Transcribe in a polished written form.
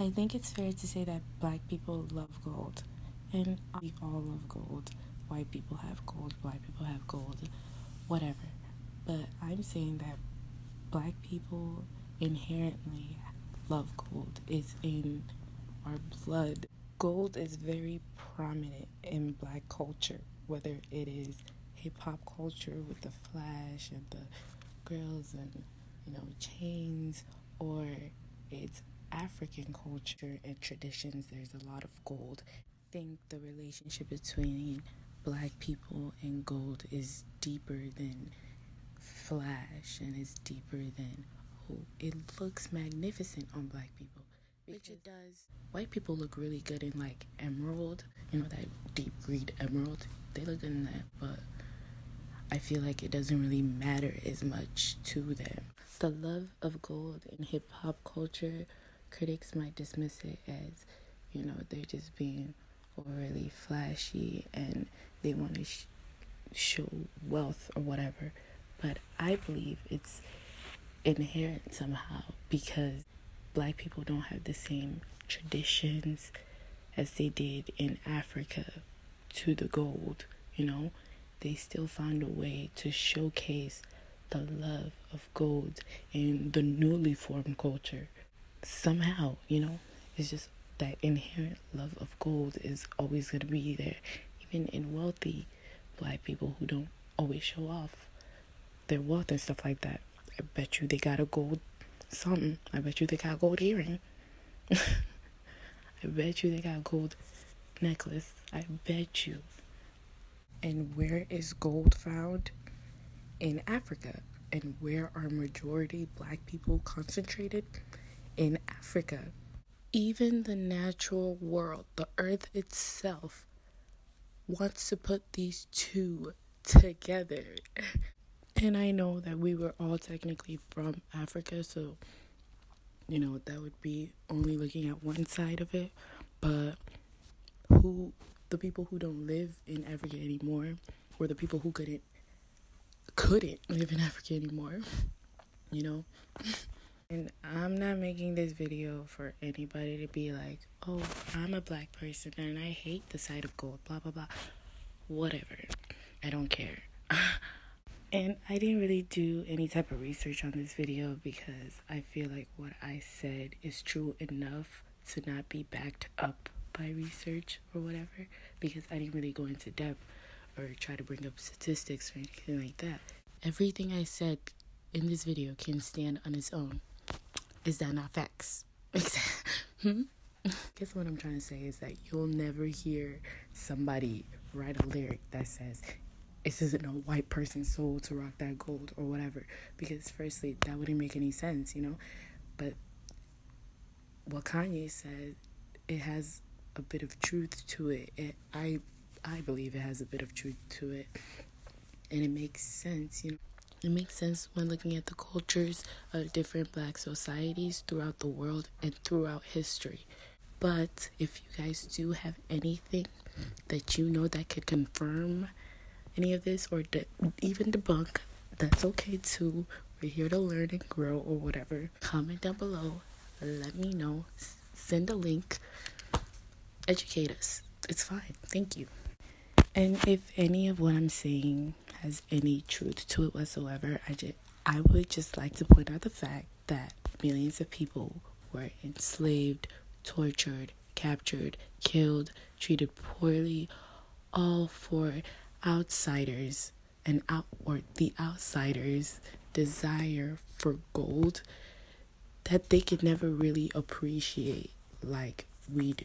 I think it's fair to say that black people love gold, and we all love gold. White people have gold, black people have gold, whatever. But I'm saying that black people inherently love gold. It's in our blood. Gold is very prominent in black culture, whether it is hip hop culture with the flash and the girls and chains, or it's African culture and traditions. There's a lot of gold. I think the relationship between black people and gold is deeper than flash, and it's deeper than, oh, it looks magnificent on black people, which it does. White people look really good in like emerald, that deep green emerald. They look good in that, but I feel like it doesn't really matter as much to them. The love of gold in hip hop culture, critics might dismiss it as, they're just being overly flashy and they want to show wealth or whatever. But I believe it's inherent somehow, because black people don't have the same traditions as they did in Africa to the gold. They still found a way to showcase the love of gold in the newly formed culture. Somehow, it's just that inherent love of gold is always going to be there, even in wealthy black people who don't always show off their wealth and stuff like that. I bet you they got a gold something. I bet you they got a gold earring. I bet you they got a gold necklace. I bet you. And where is gold found? In Africa. And where are majority black people concentrated? In Africa. Even the natural world, the earth itself, wants to put these two together. And I know that we were all technically from Africa, so that would be only looking at one side of it. But the people who don't live in Africa anymore, or the people who couldn't live in Africa anymore, And I'm not making this video for anybody to be like, oh, I'm a black person and I hate the sight of gold, blah, blah, blah. Whatever. I don't care. And I didn't really do any type of research on this video because I feel like what I said is true enough to not be backed up by research or whatever, because I didn't really go into depth or try to bring up statistics or anything like that. Everything I said in this video can stand on its own. Is that not facts? Guess what I'm trying to say is that you'll never hear somebody write a lyric that says, this isn't a white person's soul to rock that gold or whatever, because firstly, that wouldn't make any sense, But what Kanye said, it has a bit of truth to it. I believe it has a bit of truth to it, and it makes sense, It makes sense when looking at the cultures of different black societies throughout the world and throughout history. But if you guys do have anything that that could confirm any of this, or even debunk, that's okay too. We're here to learn and grow or whatever. Comment down below. Let me know. Send a link. Educate us. It's fine. Thank you. And if any of what I'm saying has any truth to it whatsoever, I would just like to point out the fact that millions of people were enslaved, tortured, captured, killed, treated poorly, all for outsiders or the outsiders' desire for gold that they could never really appreciate like we do.